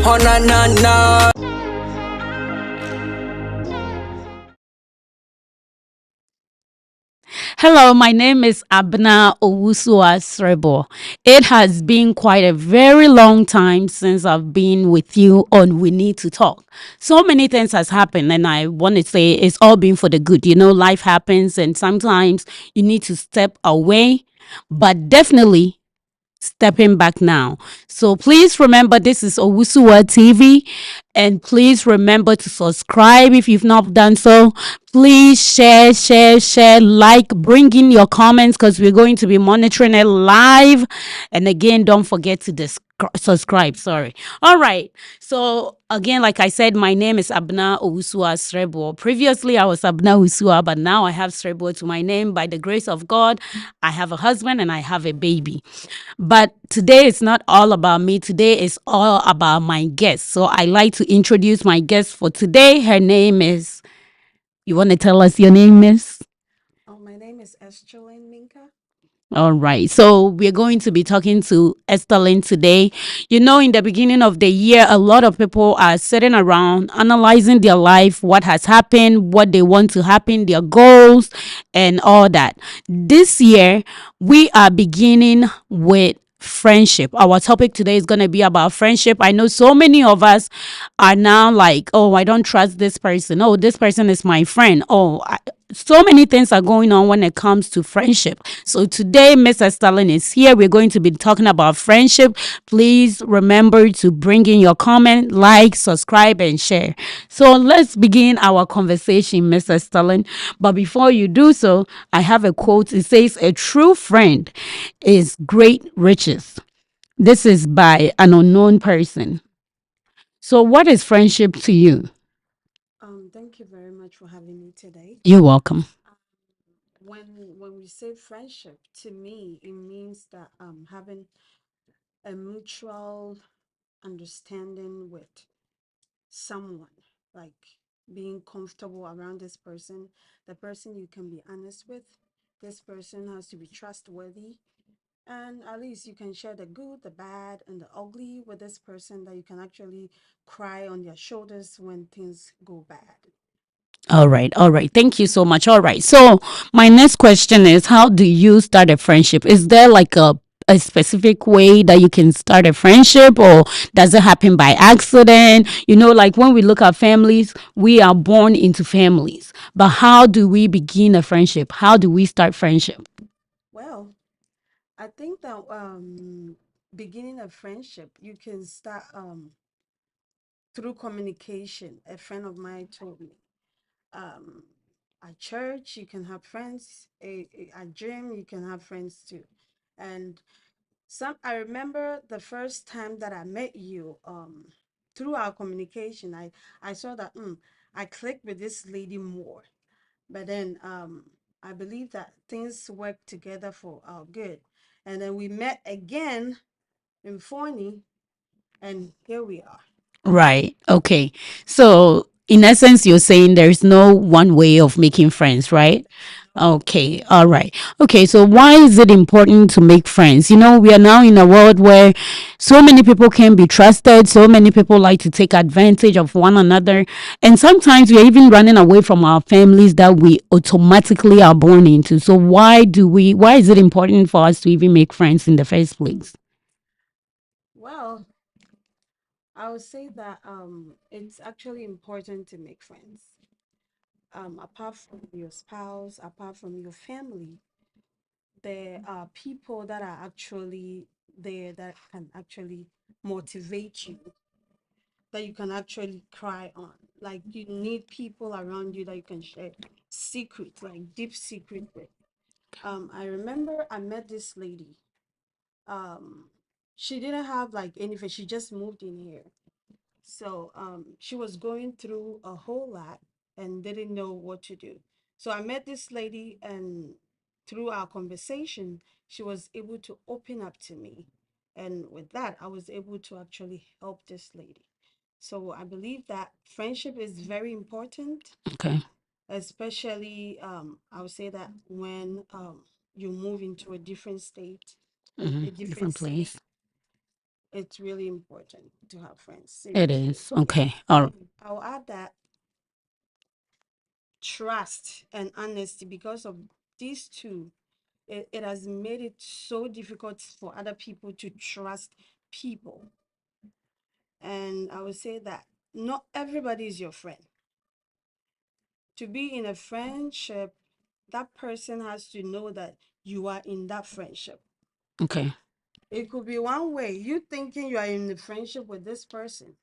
Oh na na na. Hello, my name is Abna Owusua Srebo. It has been quite a very long time since I've been with you on We Need to Talk. So many things has happened, and I want to say it's all been for the good. You know, life happens, and sometimes you need to step away, but definitely stepping back now. So please remember this is Owusuwa TV, and please remember to subscribe if you've not done so. Please share, like, bring in your comments because we're going to be monitoring it live. And again, don't forget to subscribe. Sorry. All right. So again, like I said, my name is Abna Owusua Srebo. Previously, I was Abna Owusua, but now I have Srebo to my name. By the grace of God, I have a husband and I have a baby. But today is not all about me. Today is all about my guest. So I like to introduce my guest for today. Her name is, you want to tell us your name, miss? Oh, my name is Estrelyn Minka. All right. So we're going to be talking to Esther Lynn today. You know, in the beginning of the year, a lot of people are sitting around analyzing their life, what has happened, what they want to happen, their goals, and all that. This year, we are beginning with friendship. Our topic today is going to be about friendship. I know so many of us are now like, oh, I don't trust this person. Oh, this person is my friend. So many things are going on when it comes to friendship. So today, Mr. Stalin is here. We're going to be talking about friendship. Please remember to bring in your comment, like, subscribe, and share. So let's begin our conversation, Mr. Stalin. But before you do so, I have a quote. It says, "A true friend is great riches." This is by an unknown person. So, what is friendship to you? Thank you very much for having me today. You're welcome. When we say friendship, to me, it means that having a mutual understanding with someone, like being comfortable around this person, the person you can be honest with. This person has to be trustworthy, and at least you can share the good, the bad, and the ugly with this person that you can actually cry on their shoulders when things go bad. All right, all right. Thank you so much. All right. So, my next question is, how do you start a friendship? Is there like a specific way that you can start a friendship, or does it happen by accident? You know, like when we look at families, we are born into families. But how do we begin a friendship? How do we start friendship? Well, I think that beginning a friendship, you can start through communication. A friend of mine told me, um, at church you can have friends, at gym you can have friends too, and I remember the first time that I met you, through our communication, I saw that I clicked with this lady more, but then I believe that things work together for our good, and then we met again in Forney, and here we are. Right. Okay. So, in essence, you're saying there's no one way of making friends, right? Okay. All right. Okay. So, why is it important to make friends? You know, we are now in a world where so many people can be trusted. So many people like to take advantage of one another. And sometimes we are even running away from our families that we automatically are born into. So, why is it important for us to even make friends in the first place? Well, I would say that it's actually important to make friends. Apart from your spouse, apart from your family, there are people that are actually there that can actually motivate you, that you can actually cry on. Like you need people around you that you can share secrets, like deep secret with. I remember I met this lady. Um, she didn't have like anything. She just moved in here. So she was going through a whole lot and didn't know what to do. So I met this lady, and through our conversation, she was able to open up to me. And with that, I was able to actually help this lady. So I believe that friendship is very important, Okay. especially I would say that when you move into a different state, a different Different city, place. it's really important to have friends. It Seriously. is. Okay. All right. I'll add that trust and honesty, because of these two, it has made it so difficult for other people to trust people. And I would say that not everybody is your friend. To be in a friendship, that person has to know that you are in that friendship. Okay. It could be one way, you thinking you are in a friendship with this person,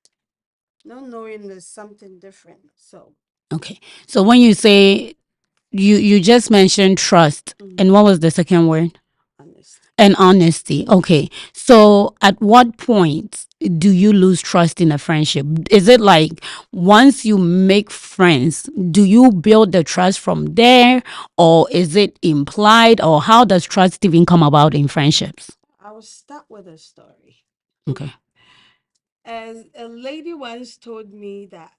not knowing there's something different. So, Okay. So when you say you just mentioned trust, and what was the second word? honest. And honesty. Okay. So at what point do you lose trust in a friendship? Is it like once you make friends, do you build the trust from there, or is it implied, or how does trust even come about in friendships? I will start with a story. Okay. As a lady once told me that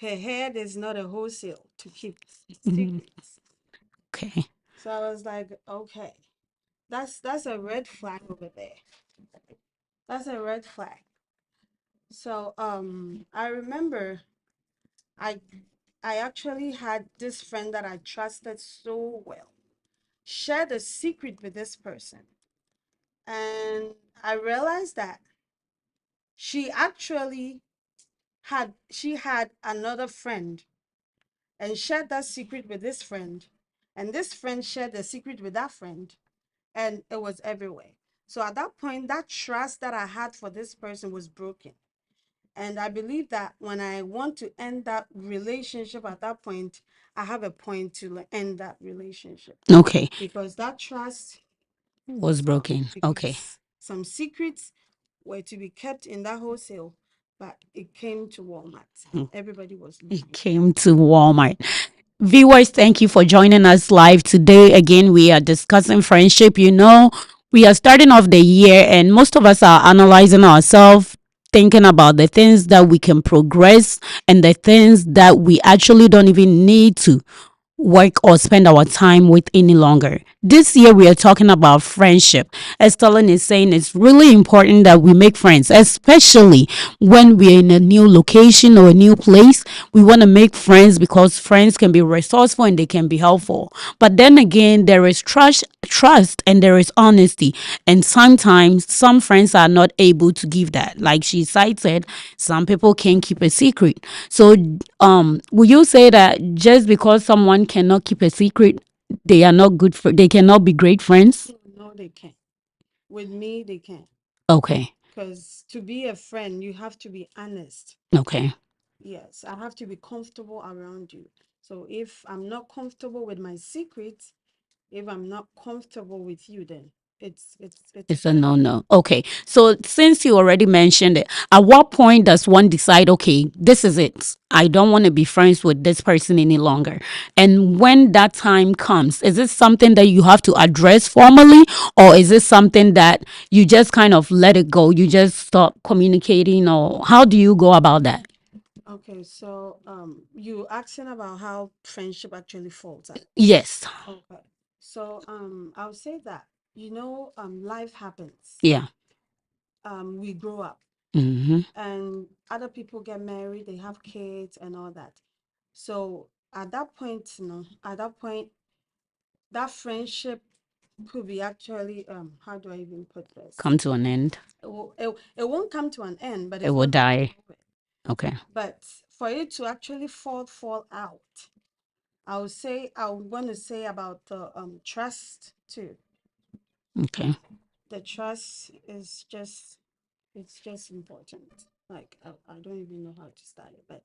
her head is not a wholesale to keep Mhm. secrets. Okay. So I was like, okay, that's a red flag over there. That's a red flag. So I remember I I actually had this friend that I trusted so well. Shared a secret with this person. And I realized that she actually had another friend and shared that secret with this friend. And this friend shared the secret with that friend. And it was everywhere. So at that point, that trust that I had for this person was broken. And I believe that when I want to end that relationship at that point, I have a point to end that relationship, Okay. because that trust Was was gone. broken. Okay. Because some secrets were to be kept in that wholesale, but it came to Walmart and everybody was It losing. came to Walmart. Viewers, thank you for joining us live today. Again, we are discussing friendship. We are starting off the year, and most of us are analyzing ourselves, thinking about the things that we can progress and the things that we actually don't even need to work or spend our time with any longer. This year, we are talking about friendship. As Stellan is saying, it's really important that we make friends, especially when we're in a new location or a new place. We want to make friends because friends can be resourceful and they can be helpful. But then again, there is trust and there is honesty. And sometimes some friends are not able to give that. Like she cited, some people can't keep a secret. So will you say that just because someone cannot keep a secret, they cannot be great friends? No, they can't. With me, they can't. Okay. Because to be a friend, you have to be honest. Okay. Yes, I have to be comfortable around you. So if I'm not comfortable with my secrets, if I'm not comfortable with you, then it's a It's a fail. no. Okay. So since you already mentioned it, at what point does one decide, okay, this is it? I don't want to be friends with this person any longer. And when that time comes, is it something that you have to address formally, or is it something that you just kind of let it go? You just stop communicating, or how do you go about that? Okay, so you asking about how friendship actually falls out. Yes. Okay. So I'll say that, life happens. Yeah. We grow up Mm-hmm. and other people get married, they have kids and all that. So at that point, that friendship could be actually, how do I even put this? Come to an end. It won't come to an end, but It it's will not going to die. be over. Okay. But for it to actually fall out, I would want to say about the trust too. Okay. The trust is just, it's just important. Like I don't even know how to start it, but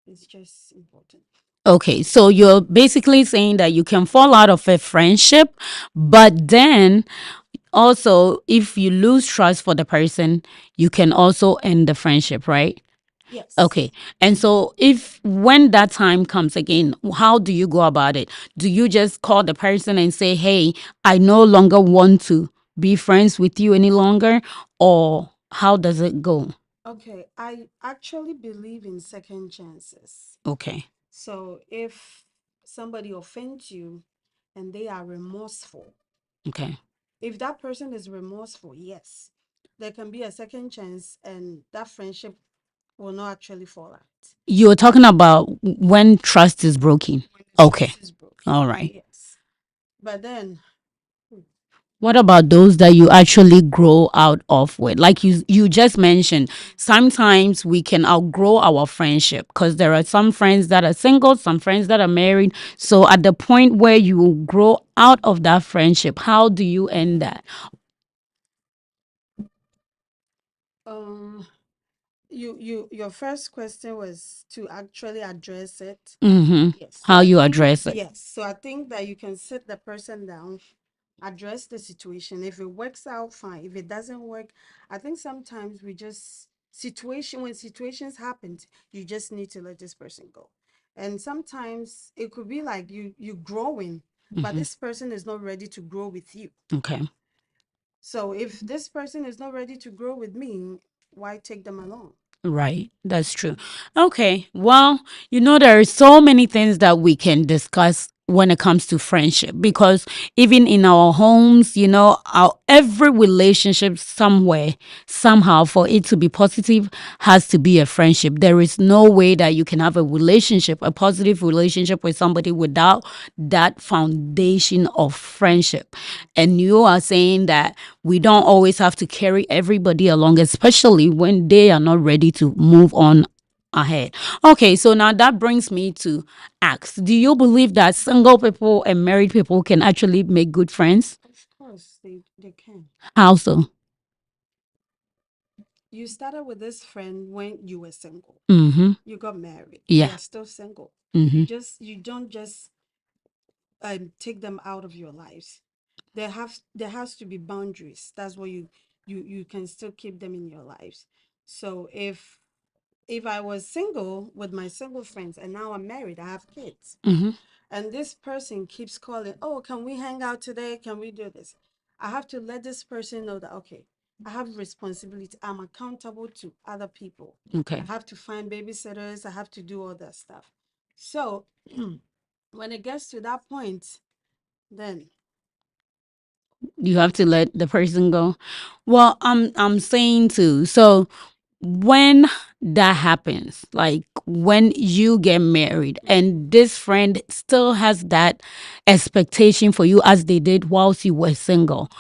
it's just important. Okay, so you're basically saying that you can fall out of a friendship, but then also, if you lose trust for the person, you can also end the friendship, right? Yes. Okay, and so if when that time comes again, how do you go about it? Do you just call the person and say, hey, I no longer want to be friends with you any longer? Or how does it go? Okay, I actually believe in second chances. Okay, So if somebody offends you and they are remorseful, okay, if that person is remorseful, yes, there can be a second chance and that friendship will not actually fall out. You're But talking about when trust is broken. when the Okay. trust is broken, All right. yes. But then, What about those that you actually grow out of with? Like you just mentioned, sometimes we can outgrow our friendship because there are some friends that are single, some friends that are married. So at the point where you grow out of that friendship, how do you end that? um, your first question was to actually address it. Mm-hmm. Yes. So How I you think address it. yes. So I think that you can sit the person down, address the situation. If it works out, fine. If it doesn't work, I think sometimes we just when situations happen, you just need to let this person go. And sometimes it could be like you growing, but Mm-hmm. this person is not ready to grow with you. Okay. So if this person is not ready to grow with me, why take them along? Right, that's true. Okay, well, there are so many things that we can discuss when it comes to friendship because even in our homes, our every relationship somewhere, somehow, for it to be positive, has to be a friendship. There is no way that you can have a relationship, a positive relationship with somebody without that foundation of friendship. And you are saying that we don't always have to carry everybody along, especially when they are not ready to move on ahead. Okay, so now that brings me to ask, do you believe that single people and married people can actually make good friends? Of course, they can. How so? You started with this friend when you were single. Mm-hmm. You got married. They Yeah. are still single. Mm-hmm. You don't just take them out of your lives. There has to be boundaries. That's what you can still keep them in your lives. So if I was single with my single friends and now I'm married, I have kids, Mm-hmm. and this person keeps calling, oh, can we hang out today? Can we do this? I have to let this person know that, okay, I have responsibility. I'm accountable to other people. I Okay. have to find babysitters. I have to do all that stuff. So when it gets to that point, then You have to let the person go. Well, I'm saying too. So when that happens, like when you get married and this friend still has that expectation for you as they did whilst you were single,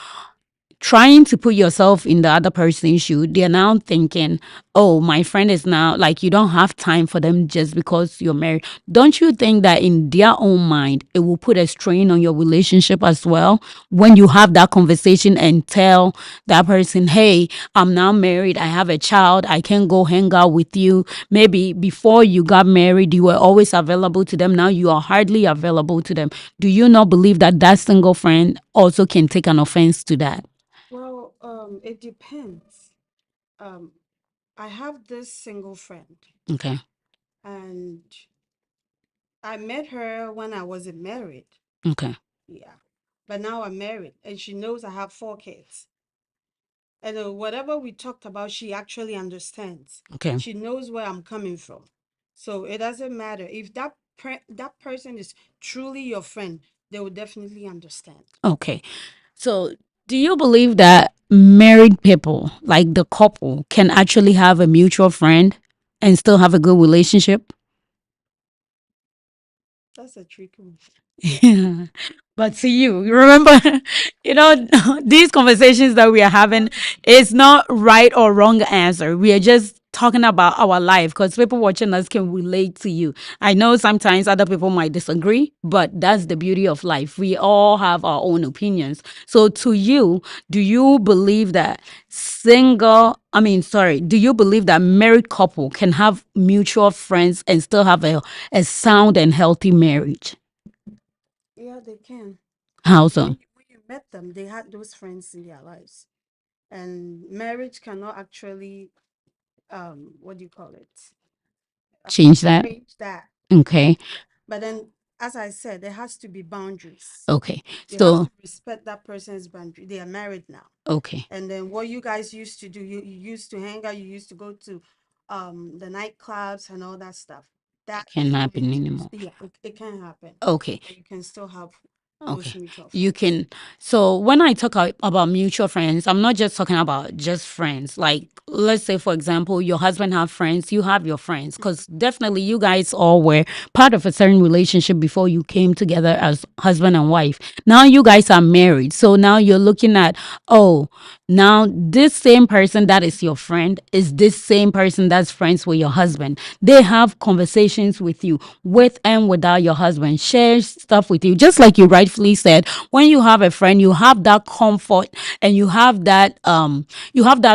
trying to put yourself in the other person's shoe, they're now thinking, oh, my friend is now like, you don't have time for them just because you're married. Don't you think that in their own mind, it will put a strain on your relationship as well? When you have that conversation and tell that person, hey, I'm now married, I have a child, I can't go hang out with you. Maybe before you got married, you were always available to them. Now you are hardly available to them. Do you not believe that that single friend also can take an offense to that? well, it depends. Um, I have this single friend, Okay. and I met her when I wasn't married. Okay. Yeah. But now I'm married and she knows I have 4 kids. And whatever we talked about, she actually understands. Okay. She knows where I'm coming from. So it doesn't matter. If that person is truly your friend, they will definitely understand. Okay. So, do you believe that married people, like the couple, can actually have a mutual friend and still have a good relationship? That's a tricky one. Yeah. Yeah. But to you remember, these conversations that we are having, it's not right or wrong answer. We are just talking about our life because people watching us can relate to you. I know sometimes other people might disagree, but that's the beauty of life. We all have our own opinions. So to you, do you believe that do you believe that married couple can have mutual friends and still have a sound and healthy marriage? Yeah, they can. How so? When you met them, they had those friends in their lives. And marriage cannot actually, what do you call it? Change that? Change that. Okay. Yeah. But then, as I said, there has to be boundaries. Okay. You have So, to respect that person's boundary. They are married now. okay. And then what you guys used to do, you used to hang out, you used to go to the nightclubs and all that stuff. That is Can going happen to, anymore. yeah, it can happen. Okay. But you can still have Most Okay. mutual You friends. can. So when I talk about mutual friends, I'm not just talking about just friends. Like, let's say, for example, your husband have friends, you have your friends, because definitely you guys all were part of a certain relationship before you came together as husband and wife. Now you guys are married. So now you're looking at, oh, now this same person that is your friend is this same person that's friends with your husband. They have conversations with you, with and without your husband, share stuff with you. Just like you rightfully said, when you have a friend, you have that comfort and you have that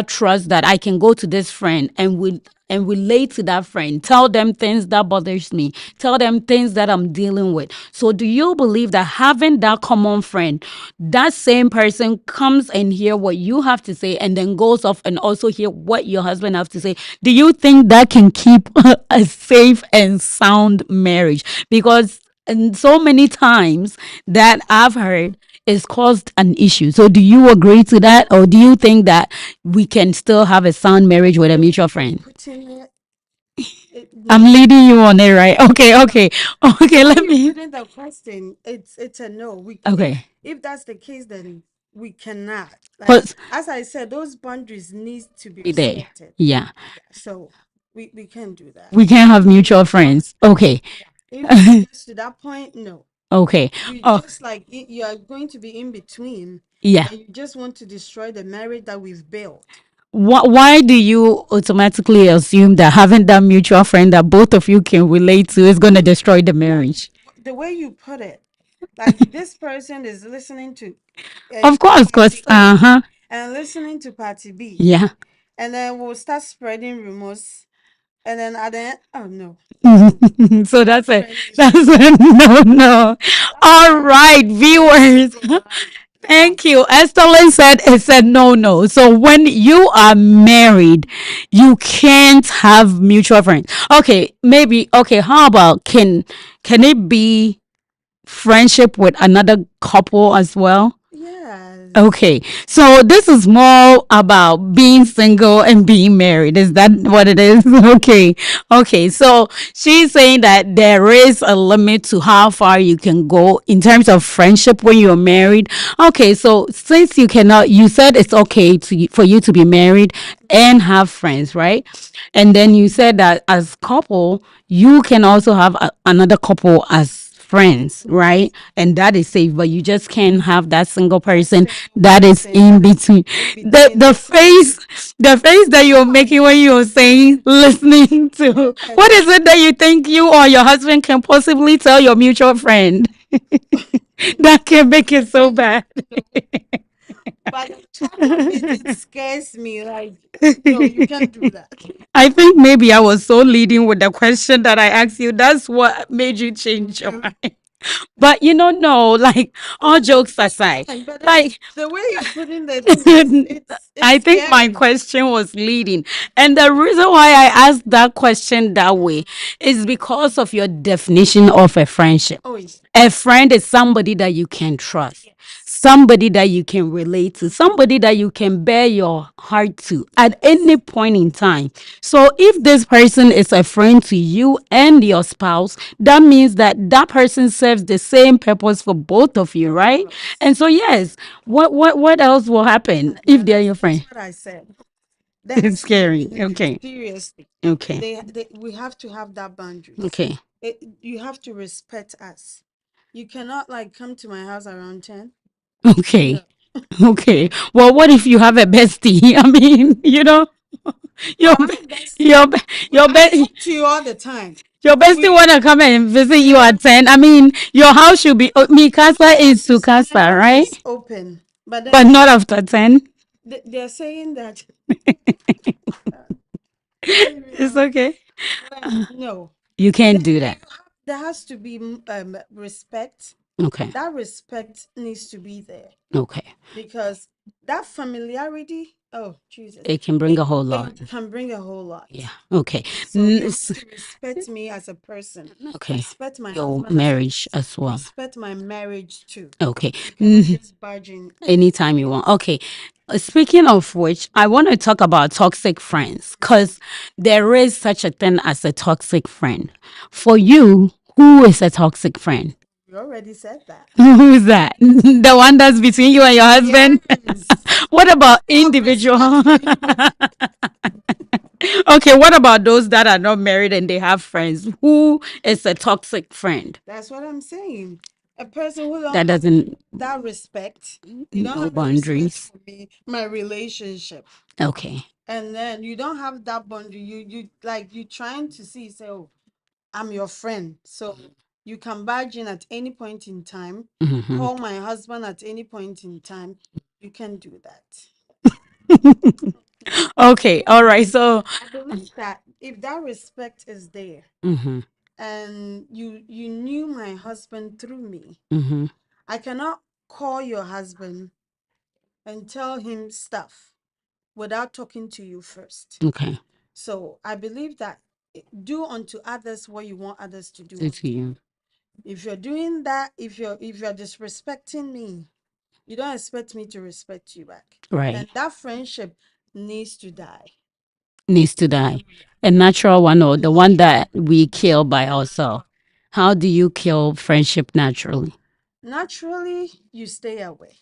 trust that I can go to this friend and relate to that friend, tell them things that bothers me, tell them things that I'm dealing with. So do you believe that having that common friend, that same person comes and hear what you have to say and then goes off and also hear what your husband have to say? Do you think that can keep a safe and sound marriage? Because and so many times that I've heard it's caused an issue. So do you agree to that, or do you think that we can still have a sound marriage with a The way mutual you're friend? putting it, I'm no. leading you on it, right? Okay, okay, The okay. way Let you're me. putting the question, it's a no. We Okay, if that's the case, then we cannot. Like cause as I said, those boundaries need to be be there. respected. Yeah, Yeah, so we can't do that. we can have mutual friends. Okay, Yeah. If it gets to that point, no. okay. You Oh, just like you are going to be in between, yeah. and you just want to destroy the marriage that we've built. Why do you automatically assume that having that mutual friend that both of you can relate to is going to destroy the Like marriage? the way you put it, like this person is listening to Of course, cause party A huh. and listening to party B, Yeah. and then we'll start spreading rumors, and then at the end, oh no, So that that's a friend needs to that's go. a no no. That All friend right, needs to viewers. go. Like, Thank you. Estelin said it's a no no. So when you are married, you can't have mutual friends. Okay, maybe okay, how about can it be friendship with another couple as well? yes. Okay, so this is more about being single and being married. Is that what it is? Okay, okay. So she's saying that there is a limit to how far you can go in terms of friendship when you're married. Okay, so since you cannot, you said it's okay for you to be married and have friends, right? And then you said that as couple, you can also have another couple as friends, right? And that is safe, but you just can't have that single That person single that is person in that is between. in The between the the two. face that you're No, making when you're saying listening to what yes. is it that you think you or your husband can possibly tell your mutual friend that can make it so bad? But the thought of it, it scares me. Like, no, you can't do that. I think maybe I was so leading with the question that I asked you. That's what made you change your No. mind. But you don't know, like all jokes aside, Fine, but like the way you're putting the thing, it's I think my scary. question was leading. And the reason why I asked that question that way is because of your definition of a friendship. Oh, yes. A friend is somebody that you can trust, Yes. somebody that you can relate to, somebody that you can bear your heart to at any Yes. point in time. So if this person is a friend to you and your spouse, that means that that person serves the same purpose for both of you, Of right? course. And so yes, what else will happen if But they're your that's friend? what I said. There It's has to be a scary. limit. Okay. Seriously, Okay. we have to have that boundaries. Okay. You have to respect us. You cannot like come to my house around 10. No. Okay. Okay. Well, what if you have a bestie? I mean, your Well, I be- have bestie. your be- Well, your I be- talk to you all the time. your bestie We wanna come and visit you the at 10. I mean, your house should be me casa is to my casa, house right? is open, but But then not after 10. they're saying that leave me It's alone. okay. Like, no, You can't do that. there has to be respect. Okay. That respect needs to be there Okay. because that familiarity, oh Jesus, It can bring a whole lot. it can bring a whole Yeah. lot. Okay. So you have to respect me as a person, Okay. respect my Your husband as a marriage person, as well. respect my marriage too. Okay. You cannot just barge in. Anytime you want. Okay. Speaking of which, I want to talk about toxic friends because there is such a thing as a toxic friend. For you, who is a toxic friend? You already said that. Who's that? The one that's between you and your husband? Yes. What about Have individual? respect for you. Okay, what about those that are not married and they have friends? Who is a toxic friend That's what I'm saying. A person who don't that have doesn't that respect, you don't know have a respect boundaries? for me, my relationship, Okay. and then you don't have that boundary. You like you trying to see, say, oh, I'm your friend, so you can barge in at any point in time, Hmm. call my husband at any point in time. You can do that. Okay, all right. So, I believe that if that respect is there, hmm, and you knew my husband through me, hmm, I cannot call your husband and tell him stuff without talking to you first. okay. So I believe that do unto others what you want others to do Do to unto you. you, If you're doing that, if you're disrespecting me, you don't expect me to respect you back. right? And that friendship needs to die. Needs to die. A natural one or the one that we kill by ourselves. How do you kill friendship naturally? Naturally, you stay away.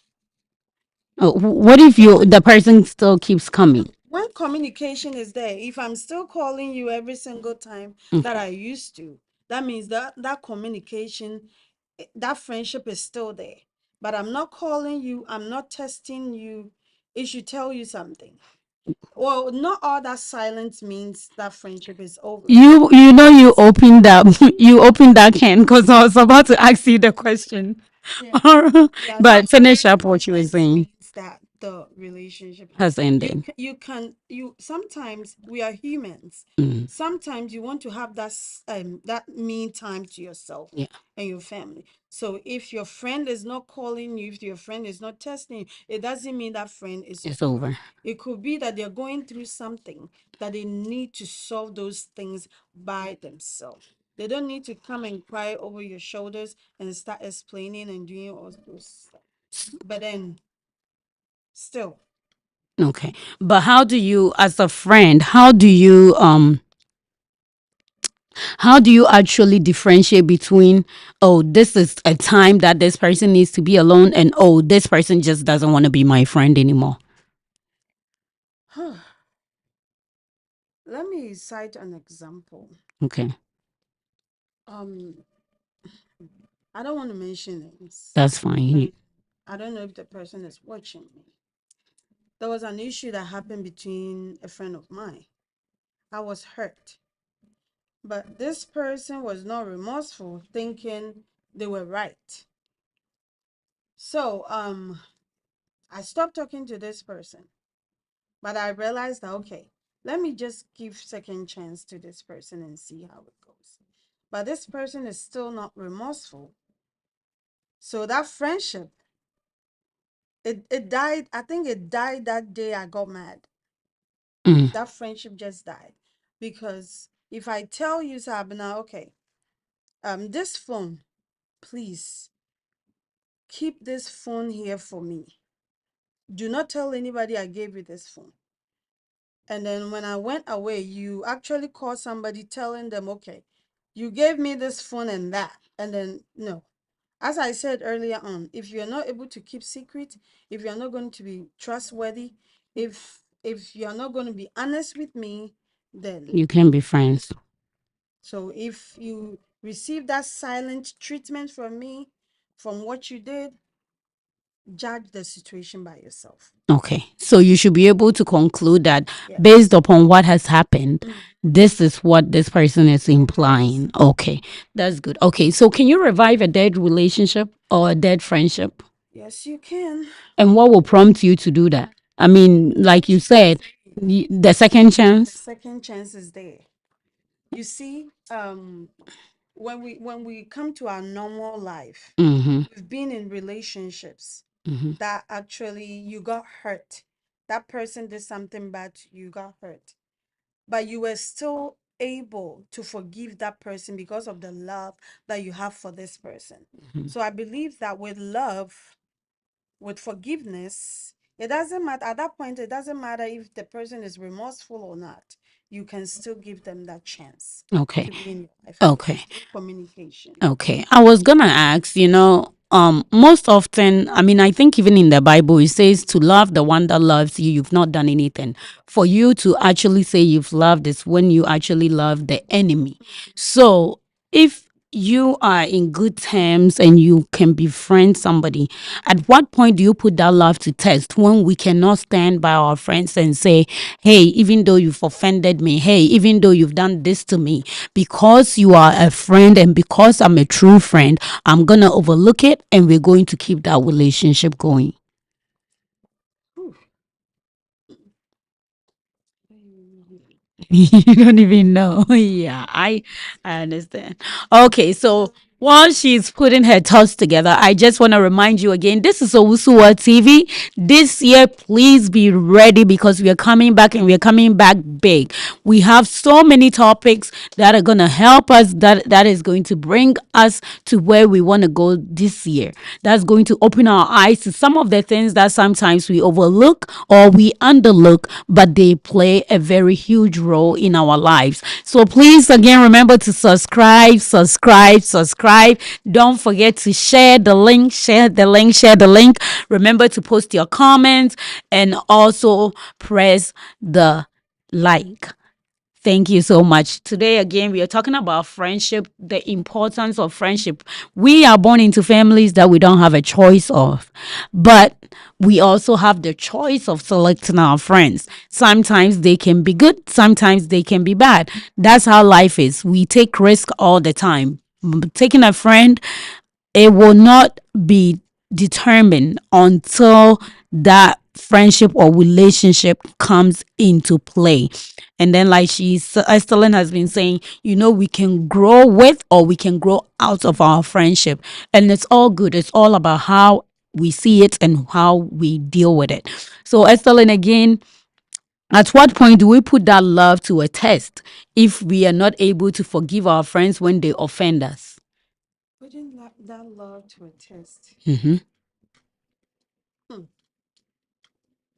Oh, what if you the person still keeps coming? When communication is there, if I'm still calling you every single time that Okay. I used to, that means that that communication, that friendship is still there. But I'm not calling you, I'm not testing you. It should tell you something. Well, not all that silence means that friendship is over. You know you opened that you opened that can because I was about to ask you the question. Yeah. Yeah, not But all finish up what you were silence saying means that the relationship has you ended. you sometimes we are humans. Mm, Sometimes you want to have that me time to yourself yeah, and your family. So if your friend is not calling you, if your friend is not testing you, it doesn't mean that friend is it's over. over. It could be that they're going through something that they need to solve those things by themselves. They don't need to come and cry over your shoulders and start explaining and doing all those stuff. But then still, Okay. But how do you as a friend, how do you actually differentiate between, oh, this is a time that this person needs to be alone, and oh, this person just doesn't want to be my friend anymore? let me cite an example. Okay. Um, I don't want to mention names. That's fine. And I don't know if the person is watching me. There was an issue that happened between a friend of mine. I was hurt, but this person was not remorseful, thinking they were right. So, I stopped talking to this person, but I realized that okay, let me just give second chance to this person and see how it goes. But this person is still not remorseful. So that friendship, it died. I think it died that day I got mad. Mm, That friendship just died. Because if I tell you, Sabina, okay, this phone, please keep this phone here for me. Do not tell anybody I gave you this phone. And then when I went away, you actually called somebody telling them, okay, you gave me this phone and that. And then, no. As I said earlier on, if you're not able to keep secret, if you're not going to be trustworthy, if you're not going to be honest with me, then you can be friends. so if you receive that silent treatment from me, from what you did, judge the situation by yourself. Okay. So you should be able to conclude that Yes. based upon what has happened, Mm. this is what this person is Yes. implying. Okay. That's good. Okay. So can you revive a dead relationship or a dead friendship? Yes, you can. And what will prompt you to do that? I mean, like you said, the second The chance. second chance is there. You see, when we come to our normal life, Mm-hmm. we've been in relationships Mm-hmm. that actually you got hurt. That person did something bad to you, got hurt. But you were still able to forgive that person because of the love that you have for this person. Mm-hmm. So I believe that with love, with forgiveness, It doesn't matter at that point, it doesn't matter if the person is remorseful or not. You can still give them that chance Okay. to be in your life Okay. through communication. Okay. I was gonna ask, most often, I mean, I think even in the Bible it says to love the one that loves you, you've not done anything. For you to actually say you've loved is when you actually love the enemy. So if you are in good terms and you can befriend somebody, at what point do you put that love to test when we cannot stand by our friends and say, hey, even though you've offended me, hey, even though you've done this to me, because you are a friend and because I'm a true friend, I'm going to overlook it and we're going to keep that relationship going. Whew. You don't even know. Yeah, I understand. Okay, so while she's putting her thoughts together, I just want to remind you again, this is Owusuwa TV. This year, please be ready because we are coming back and we are coming back big. We have so many topics that are going to help us, that is going to bring us to where we want to go this year. That's going to open our eyes to some of the things that sometimes we overlook or we underlook, but they play a very huge role in our lives. So please, again, remember to subscribe. Don't forget to share the link, share the link. Remember to post your comments and also press the like. Thank you so much. Today, again, we are talking about friendship, the importance of friendship. We are born into families that we don't have a choice of, but we also have the choice of selecting our friends. Sometimes they can be good, sometimes they can be bad. That's how life is. We take risk all the time. Taking a friend, it will not be determined until that friendship or relationship comes into play. And then, like Estelin has been saying, we can grow with or we can grow out of our friendship. And it's all good. It's all about how we see it and how we deal with it. So, Estelin, again, at what point do we put that love to a test if we are not able to forgive our friends when they offend us? Putting that love to a test. Mm-hmm. Hmm.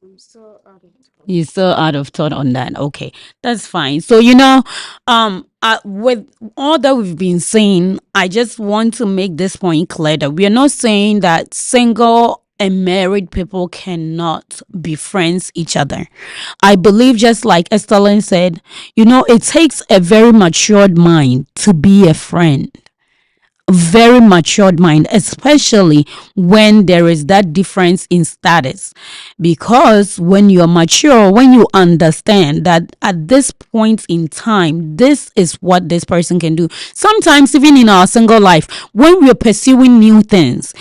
I'm so out of thought. You're still out of thought on that. Okay, that's fine. So with all that we've been saying, I just want to make this point clear that we are not saying that single and married people cannot befriend each other. I believe, just like Estelin said, it takes a very matured mind to be a friend, very matured mind, especially when there is that difference in status. Because when you're mature, when you understand that at this point in time, this is what this person can do. Sometimes, even in our single life, when we're pursuing new things,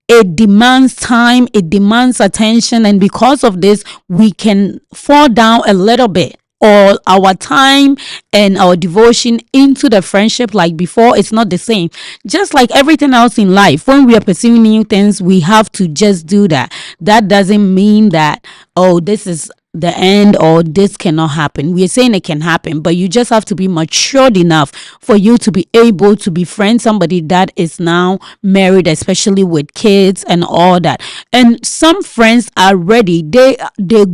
it demands time, it demands attention, and because of this, we can fall down a little bit. Or our time and our devotion into the friendship, like before, it's not the same. Just like everything else in life, when we are pursuing new things, we have to just do that. That doesn't mean that, oh, this is the end or this cannot happen. We're saying it can happen, but you just have to be matured enough for you to be able to befriend somebody that is now married, especially with kids and all that. And some friends are ready. They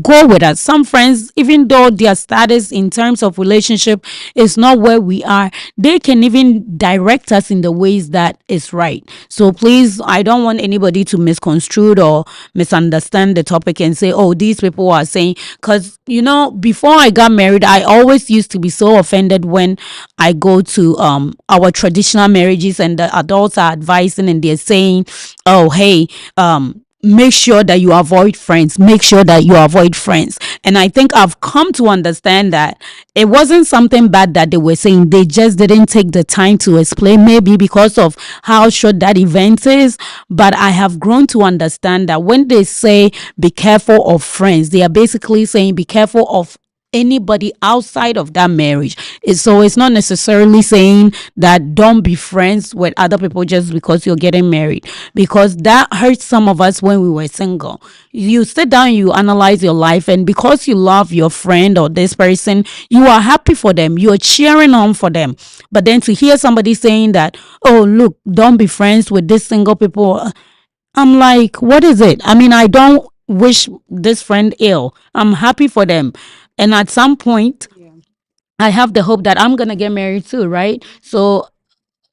go with us. Some friends, even though their status in terms of relationship is not where we are, they can even direct us in the ways that is right. So please, I don't want anybody to misconstrue or misunderstand the topic and say, oh, these people are saying, because before I got married, I always used to be so offended when I go to our traditional marriages and the adults are advising and they're saying, oh, hey, make sure that you avoid friends, and I think I've come to understand that it wasn't something bad that they were saying. They just didn't take the time to explain, maybe because of how short that event is. But I have grown to understand that when they say be careful of friends, they are basically saying be careful of anybody outside of that marriage. So it's not necessarily saying that don't be friends with other people just because you're getting married, because that hurt some of us when we were single. You sit down, you analyze your life, and because you love your friend or this person, you are happy for them, you're cheering on for them. But then to hear somebody saying that, oh, look, don't be friends with these single people, I'm like, what is it? I mean, I don't wish this friend ill. I'm happy for them. And at some point, Yeah. I have the hope that I'm gonna get married too, right?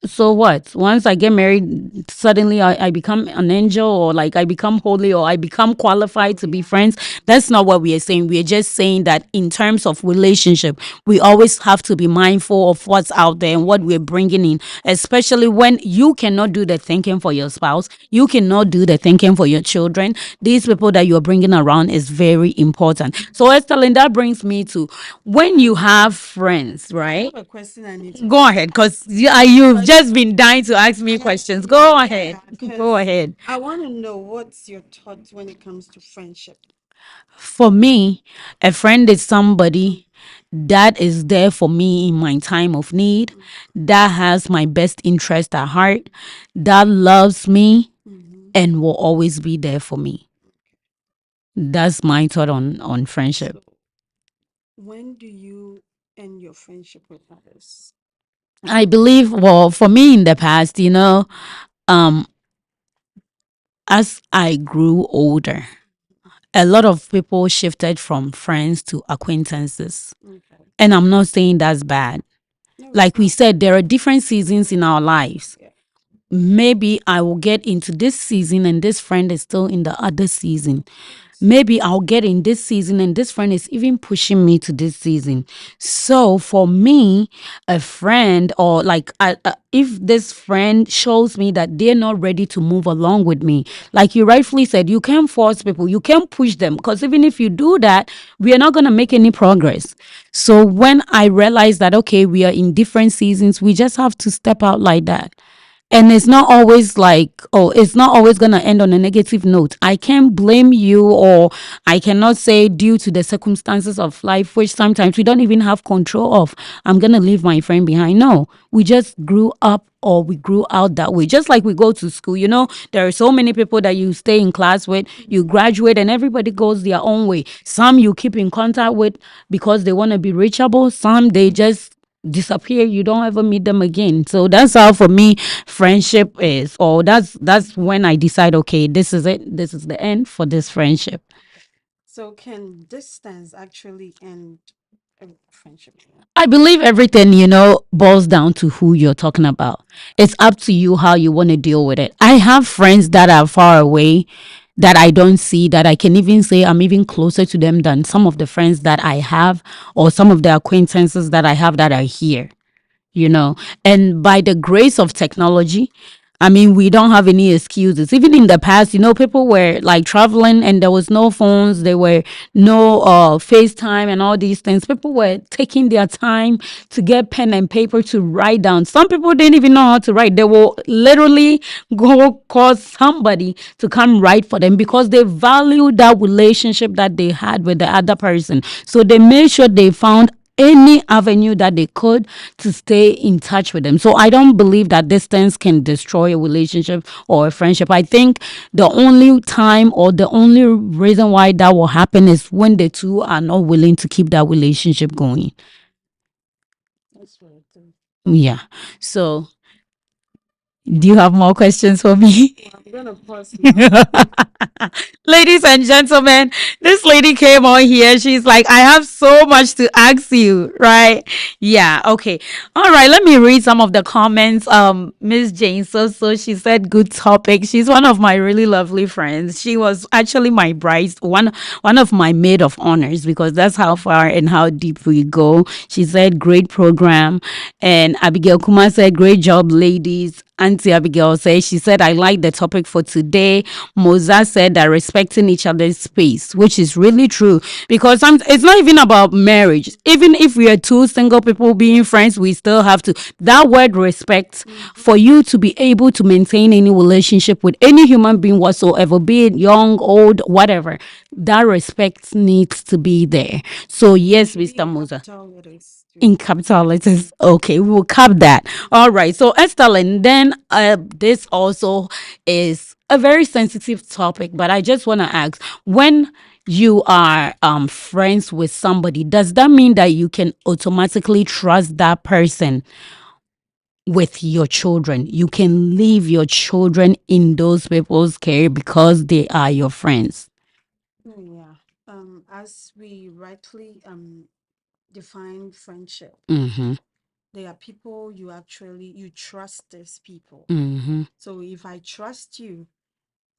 So what? Once I get married, suddenly I become an angel, or like I become holy, or I become qualified to be friends. That's not what we are saying. We are just saying that in terms of relationship, we always have to be mindful of what's out there and what we're bringing in, especially when you cannot do the thinking for your spouse, you cannot do the thinking for your children. These people that you're bringing around is very important. So, Estelin, that brings me to when you have friends, I right? have a question I need to Go ask. ahead, because you've Because just been dying to ask me questions. Go ahead. yeah, Go because ahead. I want to know what's your thoughts when it comes to friendship. For me, a friend is somebody that is there for me in my time of need, that has my best interest at heart, that loves me Mm-hmm. and will always be there for me. That's my thought on friendship. So, when do you end your friendship with others? I believe, well, for me in the past, um, as I grew older, a lot of people shifted from friends to acquaintances. Okay. And I'm not saying that's bad. No, it's Like we not. said, there are different seasons in our lives. Yeah. Maybe I will get into this season and this friend is still in the other season. Yes. Maybe I'll get in this season and this friend is even pushing me to this season. So for me, a friend, or like if this friend shows me that they're not ready to move along with me, like you rightfully said, you can't force people, you can't push them, because even if you do that, we are not going to make any progress. So when I realize that, okay, we are in different seasons, we just have to step out like that. And it's not always like, oh, it's not always going to end on a negative note. I can't blame you, or I cannot say due to the circumstances of life, which sometimes we don't even have control of, I'm going to leave my friend behind. No, we just grew up or we grew out that way. Just like we go to school, there are so many people that you stay in class with, you graduate, and everybody goes their own way. Some you keep in contact with because they want to be reachable, some they just disappear, you don't ever meet them again. So that's how for me friendship is, or that's when I decide, okay, this is it, this is the end for this friendship. So, can distance actually end a friendship? I believe everything, boils down to who you're talking about. It's up to you how you want to deal with it. I have friends that are far away that I don't see, that I can even say I'm even closer to them than some of the friends that I have, or some of the acquaintances that I have that are here. you know. And by the grace of technology, I mean, we don't have any excuses. Even in the past, people were like traveling and there was no phones, there were no FaceTime and all these things. People were taking their time to get pen and paper to write down. Some people didn't even know how to write. They will literally go call somebody to come write for them because they value that relationship that they had with the other person. So they made sure they found any avenue that they could to stay in touch with them. So I don't believe that distance can destroy a relationship or a friendship. I think the only time or the only reason why that will happen is when the two are not willing to keep that relationship going. That's very true. Yeah. So do you have more questions for me? I'm gonna pause now. Ladies and gentlemen, this lady came on here. She's like, I have so much to ask you, right? Yeah, okay. All right, let me read some of the comments. Miss Jane, so she said good topic. She's one of my really lovely friends. She was actually my bride, one of my maid of honors, because that's how far and how deep we go. She said great program. And Abigail Kuma said, great job, ladies. Auntie Abigail said, she said, I like the topic for today. Moza said that respecting each other's space, which is really true, because it's not even about marriage. Even if we are two single people being friends, we still have to, that word respect, for you to be able to maintain any relationship with any human being whatsoever, be it young, old, whatever, that respect needs to be there. So yes, Maybe Mr. in Moza. capital letters too. In capital letters. Okay, we will cap that. All right. So, Estelle, and then this also is a very sensitive topic, but I just want to ask, when you are friends with somebody, does that mean that you can automatically trust that person with your children? You can leave your children in those people's care because they are your friends. as we rightly define friendship, Mm-hmm. they are people you trust these people. Mm-hmm. So if I trust you,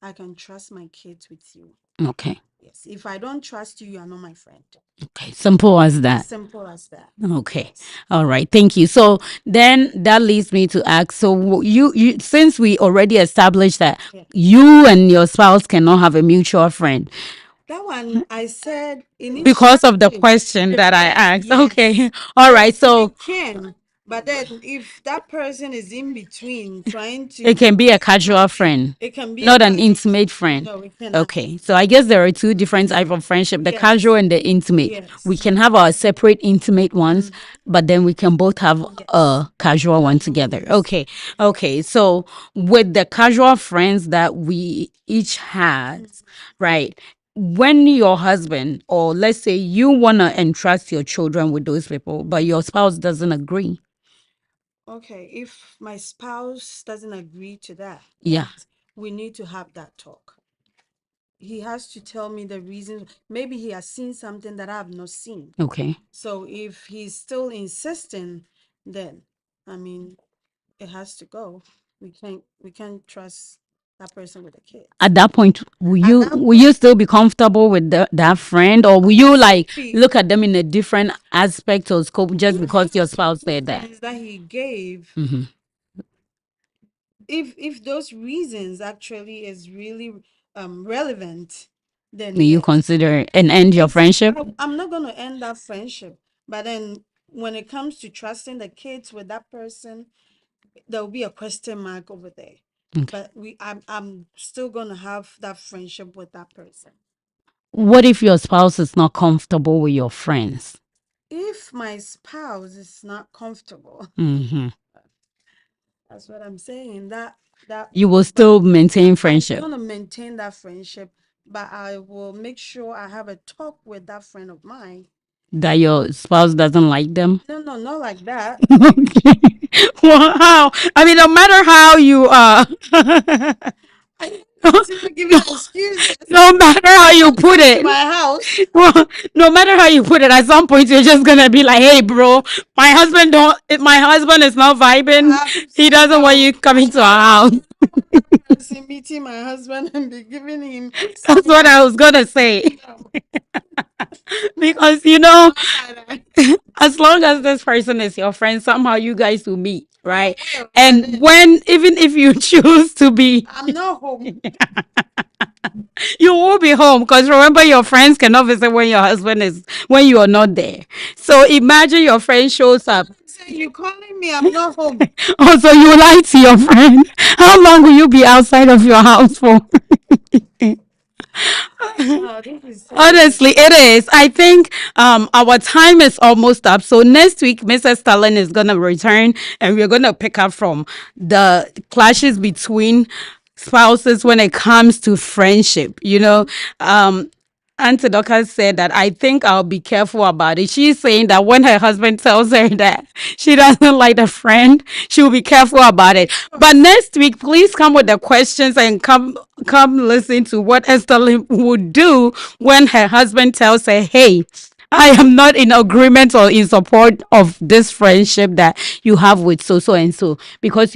I can trust my kids with you. Okay. Yes. If I don't trust you, you are not my friend. Okay. Simple as that. Simple as that. Okay. Yes. All right. Thank you. So then that leads me to ask, so you since we already established that Yeah. you and your spouse cannot have a mutual friend That one I said because of the initially. question that I asked. Yes. Okay. All right. Yes, we So can. But then if that person is in between trying it to, can be a casual friend, it can be a not an casual. intimate friend. No, it cannot. Okay, so I guess there are two different types of friendship: the Yes. casual and the intimate. We Yes. can have our separate intimate ones, Mhm. but then we can both have Yes. a casual one together. Yes. Okay, okay. So with the casual friends that we each has, right? When your husband, or let's say you wanna entrust your children with those people, but your spouse doesn't agree. Okay, if my spouse doesn't agree to that, Yeah. we need to have that talk. He has to tell me the reason. Maybe he has seen something that I have not seen. Okay. So if he's still insisting, then I mean it has to go. We can't trust that person with a kid. At that point, At that will you still be comfortable with that friend, or will you like point, look at them in a different aspect or scope just because your spouse said that? reasons that he gave, Hmm. if those reasons actually is really relevant, then Will you yes. consider and end your friendship? I'm not going to end that friendship. But then when it comes to trusting the kids with that person, there will be a question mark over there. Okay. But I'm still going to have that friendship with that person. What if your spouse is not comfortable with your friends? If my spouse is not comfortable, Hmm. that's what I'm saying. That You will still maintain friendship. I'm going to maintain that friendship, but I will make sure I have a talk with that friend of mine. That your spouse doesn't like them? No, no, not like that. Okay. Well, how? I mean, no matter how you Giving excuses. no matter how you put To it, my house. well, no matter how you put it, at some point you're just gonna be like, "Hey, bro, my husband don't. If my husband is not vibing, he doesn't want you coming to our house." Meeting my husband and be giving him. That's what I was gonna say. Because as long as this person is your friend, somehow you guys will meet, right? And when even if you choose to be, I'm not home. you will be home, because remember, your friends cannot visit when you are not there. So imagine your friend shows up. Say you calling me, I'm not home. Also, you lie to your friend. How long will you be outside of your house for? Oh, this is so Honestly, it is. I think our time is almost up. So next week, Mrs. Stalin is gonna return, and we're gonna pick up from the clashes between spouses when it comes to friendship. Auntie Doka said that I think I'll be careful about it. She's saying that when her husband tells her that she doesn't like a friend, she will be careful about it. But next week, please come with the questions and come listen to what Esther Lim would do when her husband tells her, "Hey, I am not in agreement or in support of this friendship that you have with so so and so." Because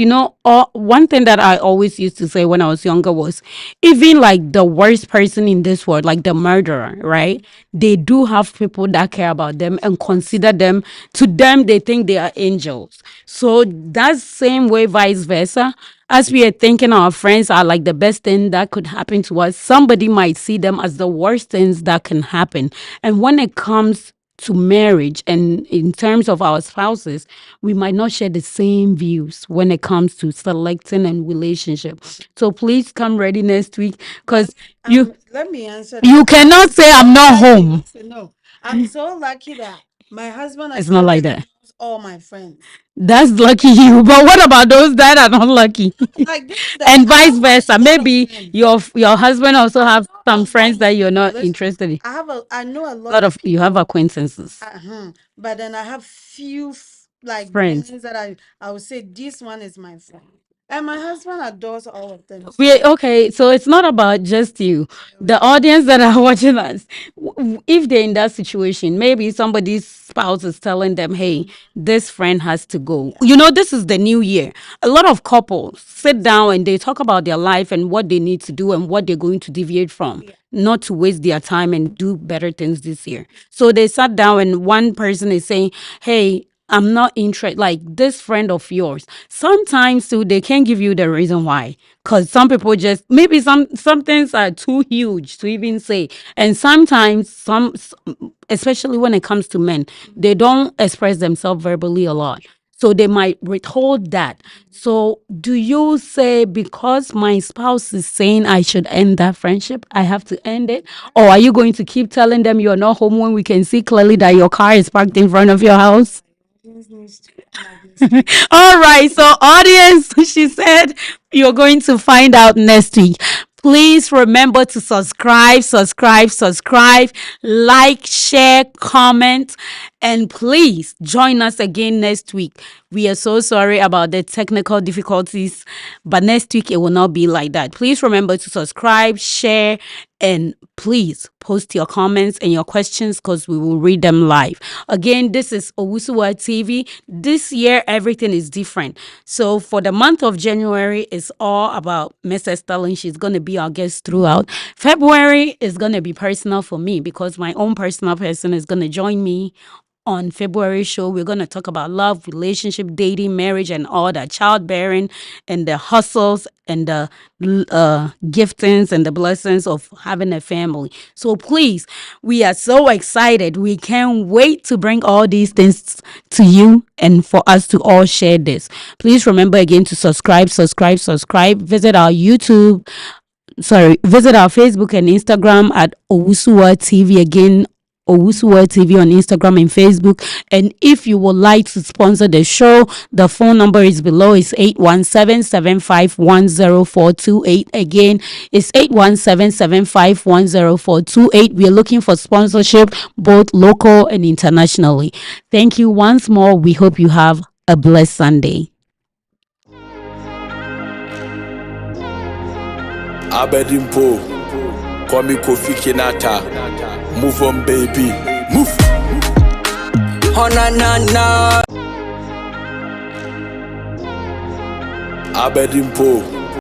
one thing that I always used to say when I was younger was, even like the worst person in this world, like the murderer, right? They do have people that care about them and consider them. To them, they think they are angels. So that same way, vice versa. As we are thinking our friends are like the best thing that could happen to us, somebody might see them as the worst things that can happen. And when it comes to marriage and in terms of our spouses, we might not share the same views when it comes to selecting and relationship. So please come ready next week, because let me answer you cannot say I'm not home. No, I'm so lucky that my husband It's not like that. knows all my friends. That's lucky you. But what about those that are not lucky? Like this, And vice versa. Maybe your husband also have some friends that you're not interested in. I know a A lot of you have acquaintances, but then I have few like friends. friends that I would say this one is my friend. And my husband adores all of them. We So okay, so it's not about just you. The audience that are watching us, if they're in that situation, maybe somebody's spouse is telling them, "Hey, this friend has to go." yeah, You know, this is the new year. A lot of couples sit down and they talk about their life and what they need to do and what they're going to deviate from, yeah, not to waste their time and do better things this year. So they sat down and one person is saying, "Hey, I'm not interested." Like this friend of yours, sometimes too, they can't give you the reason why. Because some people just maybe some things are too huge to even say, and sometimes especially when it comes to men, they don't express themselves verbally a lot. So they might withhold that. So do you say because my spouse is saying I should end that friendship, I have to end it? Or are you going to keep telling them you're not home when we can see clearly that your car is parked in front of your house? this needs to end at this time. All right. So, audience, she said you're going to find out next week. Please remember to subscribe, like, share, comment, and please join us again next week. We are so sorry about the technical difficulties, but next week it will not be like that. Please remember to subscribe, share, and please post your comments and your questions because we will read them live. Again, this is Owusuwa TV. This year, everything is different. So for the month of January, it's all about Mrs. Sterling. She's going to be our guest throughout. February is going to be personal for me because my own personal person is going to join me on February show. We're going to talk about love, relationship, dating, marriage, and all that, childbearing, and the hustles and the giftings and the blessings of having a family. So please, we are so excited. We can't wait to bring all these things to you and for us to all share this. Please remember again to subscribe. Visit our Facebook and Instagram at Owusuwa TV. Again, Owusuwa TV on Instagram and Facebook. And if you would like to sponsor the show, the phone number is below. It's 817-751-0428. Again, it's 817-751-0428. We are looking for sponsorship both local and internationally. Thank you once more. We hope you have a blessed Sunday. Abedimpo, call me Kofi Kinata. Move on, baby, move. Oh na na na. Abedimpo.